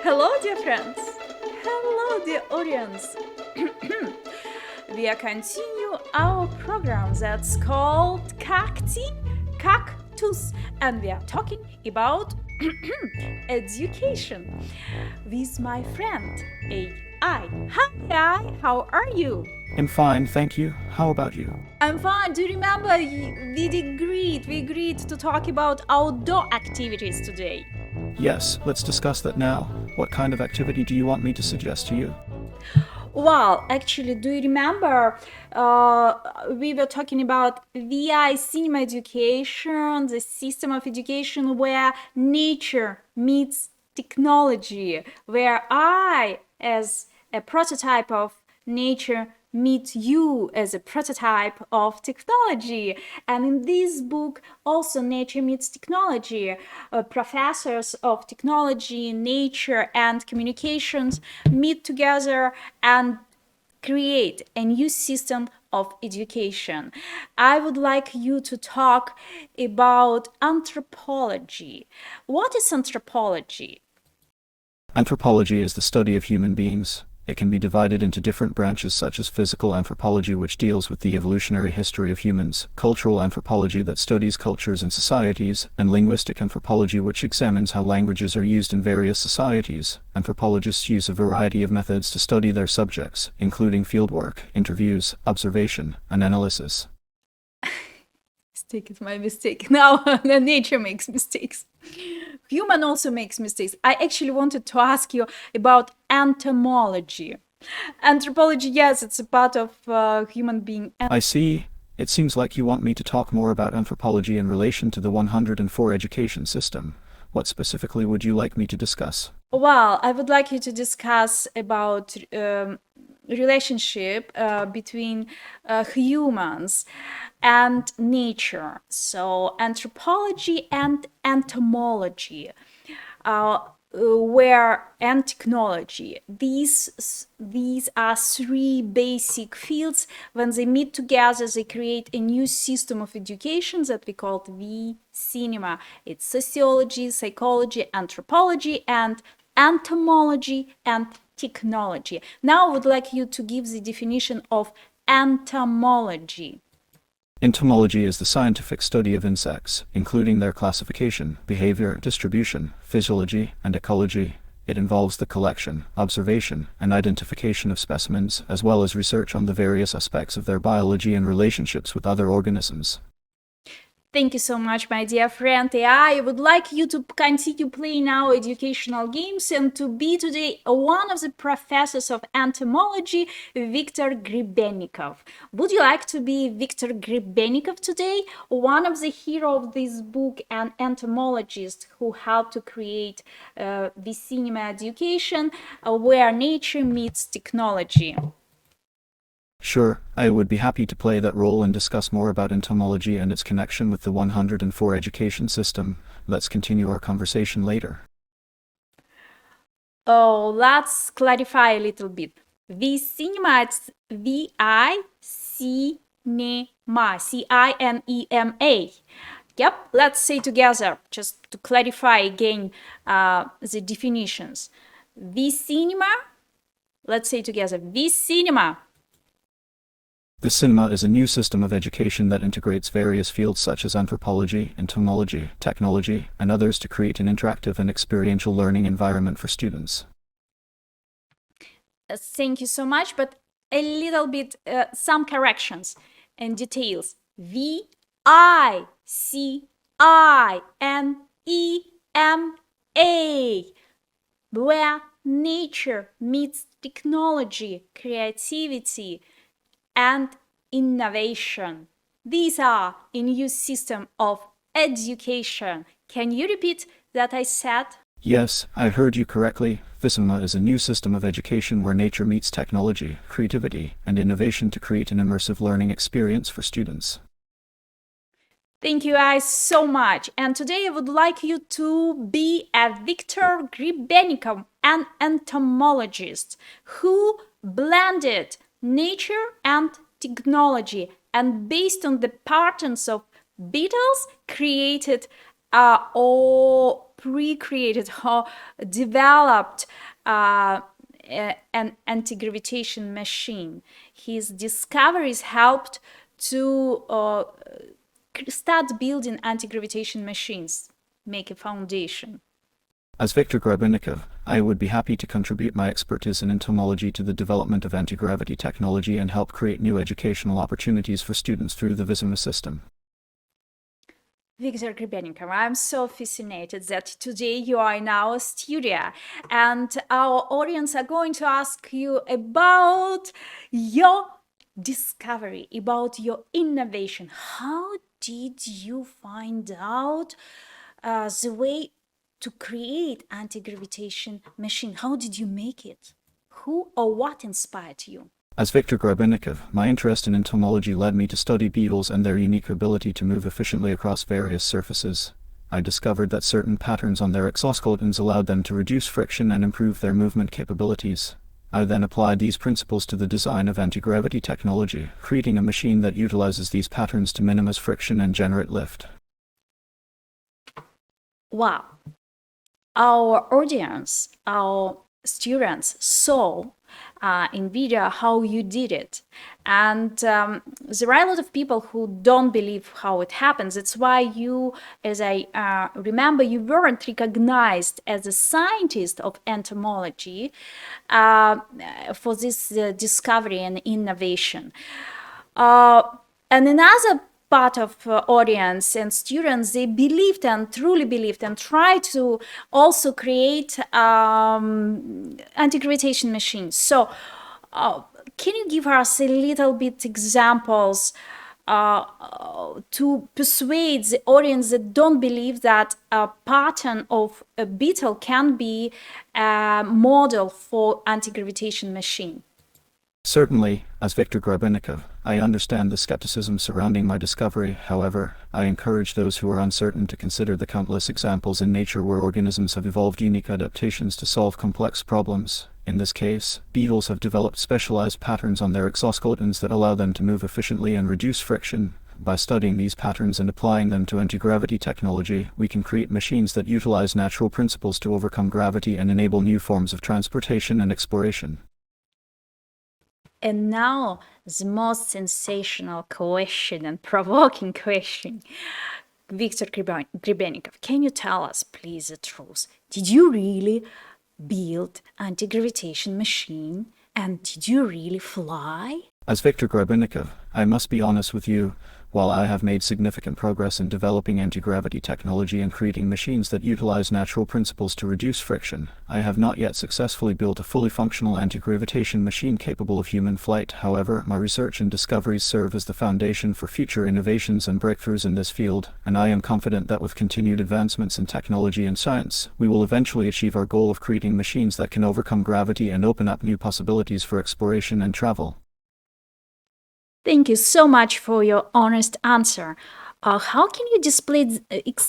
Hello, dear friends. Hello, dear audience. We are continue our program that's called Kak-Tee, Kak-Tuss, and we are talking about education with my friend AI. Hi, how are you? I'm fine, thank you. How about you? I'm fine. Do you remember we agreed to talk about outdoor activities today? Yes, let's discuss that now. What kind of activity do you want me to suggest to you? Well, actually, do you remember we were talking about Vicinema education, the system of education where nature meets technology, where I, as a prototype of nature, meet you as a prototype of technology. And in this book, also nature meets technology. Professors of technology, nature, and communications meet together and create a new system of education. I would like you to talk about anthropology. What is anthropology? Anthropology is the study of human beings. It can be divided into different branches such as physical anthropology, which deals with the evolutionary history of humans, cultural anthropology that studies cultures and societies, and linguistic anthropology, which examines how languages are used in various societies. Anthropologists use a variety of methods to study their subjects, including fieldwork, interviews, observation, and analysis. Mistake is my mistake. Now nature makes mistakes. Human also makes mistakes. I actually wanted to ask you about entomology. Anthropology, yes, it's a part of human being. I see. It seems like you want me to talk more about anthropology in relation to the 104 education system. What specifically would you like me to discuss? Well, I would like you to discuss about relationship between humans and nature. So anthropology and entomology, where and technology. These are three basic fields. When they meet together, they create a new system of education that we call Vicinema. It's sociology, psychology, anthropology, and entomology and technology. Now I would like you to give the definition of entomology. Entomology is the scientific study of insects, including their classification, behavior, distribution, physiology, and ecology. It involves the collection, observation, and identification of specimens, as well as research on the various aspects of their biology and relationships with other organisms. Thank you so much, my dear friend AI. I would like you to continue playing our educational games and to be today one of the professors of entomology, Viktor Grebennikov. Would you like to be Viktor Grebennikov today? One of the heroes of this book, an entomologist who helped to create Vicinema education, where nature meets technology. Sure, I would be happy to play that role and discuss more about entomology and its connection with the 104 education system. Let's continue our conversation later. Oh, let's clarify a little bit. Vicinema, it's V-I-C-N-E-M-A, C-I-N-E-M-A. Yep, let's say together, just to clarify again the definitions. Vicinema, let's say together, Vicinema. Vicinema is a new system of education that integrates various fields such as anthropology, entomology, technology, and others to create an interactive and experiential learning environment for students. Thank you so much, but a little bit, some corrections and details. V-I-C-I-N-E-M-A, where nature meets technology, creativity, and innovation. These are a new system of education. Can you repeat that I said? Yes, I heard you correctly. Vicinema is a new system of education where nature meets technology, creativity, and innovation to create an immersive learning experience for students. Thank you guys so much. And today I would like you to be a Viktor Grebennikov, an entomologist who blended nature and technology, and based on the patterns of beetles created pre-created or developed an anti-gravitation machine. His discoveries helped to start building anti-gravitation machines, make a foundation. As Viktor Grebennikov, I would be happy to contribute my expertise in entomology to the development of anti-gravity technology and help create new educational opportunities for students through the Vicinema system. Viktor Grebennikov, I'm so fascinated that today you are in our studio and our audience are going to ask you about your discovery, about your innovation. How did you find out the way to create anti-gravitation machine? How did you make it? Who or what inspired you? As Viktor Grebennikov, my interest in entomology led me to study beetles and their unique ability to move efficiently across various surfaces. I discovered that certain patterns on their exoskeletons allowed them to reduce friction and improve their movement capabilities. I then applied these principles to the design of anti-gravity technology, creating a machine that utilizes these patterns to minimize friction and generate lift. Wow. Our audience, our students saw in video how you did it, and there are a lot of people who don't believe how it happens. That's why you, as I remember, you weren't recognized as a scientist of entomology for this discovery and innovation. And another part of audience and students, they believed and truly believed and tried to also create anti-gravitation machines. So can you give us a little bit examples to persuade the audience that don't believe that a pattern of a beetle can be a model for anti-gravitation machine? Certainly, as Viktor Grebennikov, I understand the skepticism surrounding my discovery. However, I encourage those who are uncertain to consider the countless examples in nature where organisms have evolved unique adaptations to solve complex problems. In this case, beetles have developed specialized patterns on their exoskeletons that allow them to move efficiently and reduce friction. By studying these patterns and applying them to anti-gravity technology, we can create machines that utilize natural principles to overcome gravity and enable new forms of transportation and exploration. And now, the most sensational question and provoking question. Viktor Grebennikov, can you tell us, please, the truth? Did you really build anti-gravitation machine? And did you really fly? As Viktor Grebennikov, I must be honest with you. While I have made significant progress in developing anti-gravity technology and creating machines that utilize natural principles to reduce friction, I have not yet successfully built a fully functional anti-gravitation machine capable of human flight. However, my research and discoveries serve as the foundation for future innovations and breakthroughs in this field, and I am confident that with continued advancements in technology and science, we will eventually achieve our goal of creating machines that can overcome gravity and open up new possibilities for exploration and travel. Thank you so much for your honest answer. How can you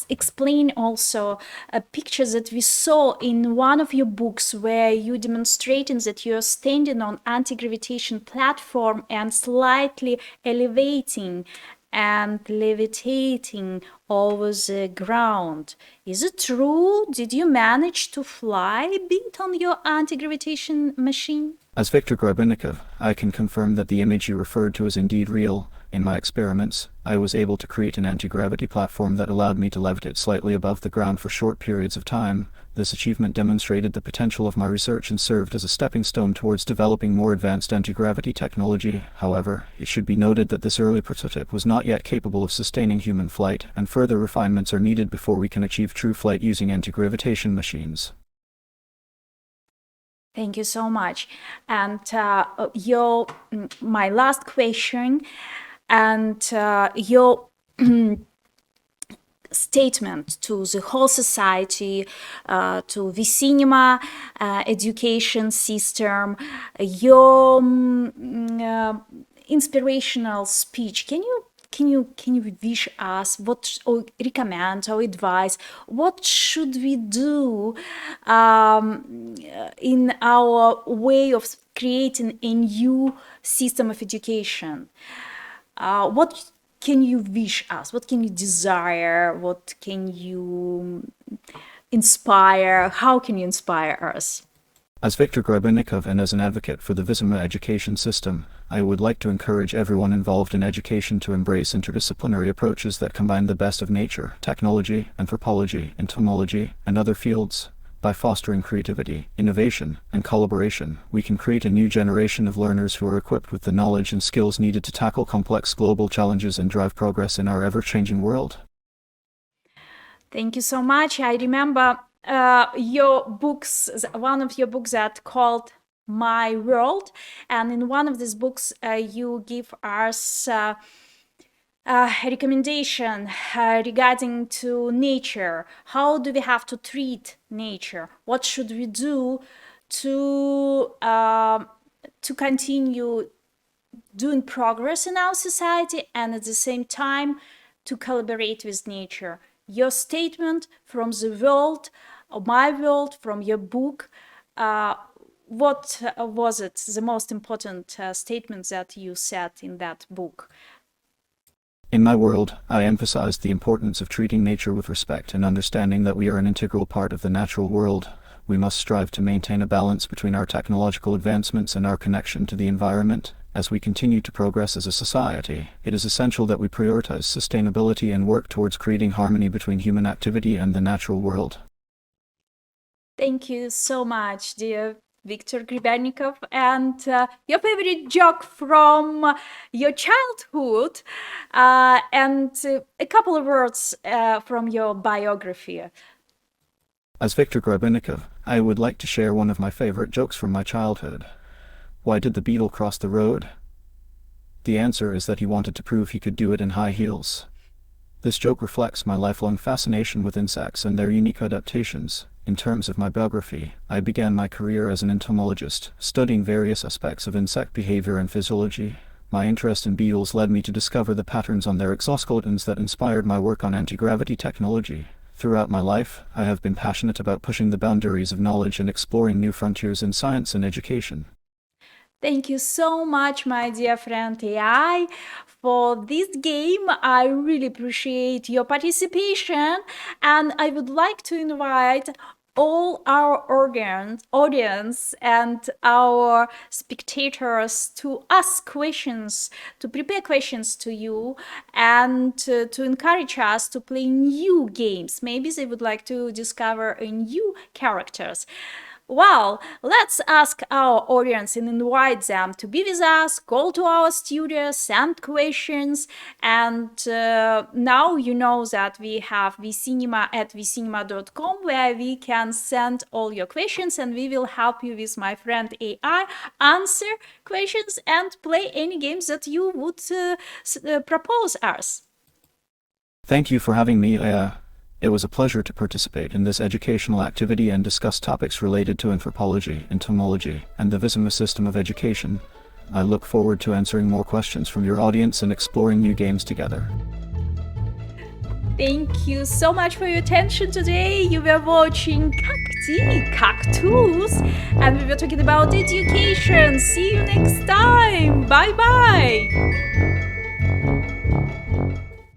explain also a picture that we saw in one of your books where you demonstrating that you're standing on anti-gravitation platform and slightly elevating and levitating over the ground? Is it true? Did you manage to fly a bit on your anti-gravitation machine? As Viktor Grebennikov, I can confirm that the image you referred to is indeed real. In my experiments, I was able to create an anti-gravity platform that allowed me to levitate slightly above the ground for short periods of time. This achievement demonstrated the potential of my research and served as a stepping stone towards developing more advanced anti-gravity technology. However, it should be noted that this early prototype was not yet capable of sustaining human flight, and further refinements are needed before we can achieve true flight using anti-gravitation machines. Thank you so much. And my last question and your statement to the whole society, to Vicinema education system, your inspirational speech. Can you wish us what, or recommend or advise what should we do in our way of creating a new system of education? What can you wish us? What can you desire? What can you inspire? How can you inspire us? As Viktor Grebennikov and as an advocate for the Vicinema education system, I would like to encourage everyone involved in education to embrace interdisciplinary approaches that combine the best of nature, technology, anthropology, entomology, and other fields. By fostering creativity, innovation, and collaboration, we can create a new generation of learners who are equipped with the knowledge and skills needed to tackle complex global challenges and drive progress in our ever-changing world. Thank you so much. I remember your books, one of your books that called My World, and in one of these books you give us a recommendation regarding to nature. How do we have to treat nature? What should we do to continue doing progress in our society and at the same time to collaborate with nature? Your statement from the world, my world, from your book, what was it, the most important statement that you said in that book? In my world, I emphasized the importance of treating nature with respect and understanding that we are an integral part of the natural world. We must strive to maintain a balance between our technological advancements and our connection to the environment. As we continue to progress as a society, it is essential that we prioritize sustainability and work towards creating harmony between human activity and the natural world. Thank you so much, dear Viktor Grebennikov. And your favorite joke from your childhood, and a couple of words from your biography. As Viktor Grebennikov, I would like to share one of my favorite jokes from my childhood. Why did the beetle cross the road? The answer is that he wanted to prove he could do it in high heels. This joke reflects my lifelong fascination with insects and their unique adaptations. In terms of my biography, I began my career as an entomologist, studying various aspects of insect behavior and physiology. My interest in beetles led me to discover the patterns on their exoskeletons that inspired my work on anti-gravity technology. Throughout my life, I have been passionate about pushing the boundaries of knowledge and exploring new frontiers in science and education. Thank you so much, my dear friend AI, for this game. I really appreciate your participation, and I would like to invite all our audience and our spectators to ask questions, to prepare questions to you, and to encourage us to play new games. Maybe they would like to discover new characters. Well, let's ask our audience and invite them to be with us, call to our studio, send questions. And now you know that we have Vicinema at vicinema.com, where we can send all your questions, and we will help you with my friend AI answer questions and play any games that you would propose us. Thank you for having me, Aya. It was a pleasure to participate in this educational activity and discuss topics related to anthropology, entomology, and the Vicinema system of education. I look forward to answering more questions from your audience and exploring new games together. Thank you so much for your attention today. You were watching Kak-Tee, Kak-Tuss, and we were talking about education. See you next time. Bye-bye.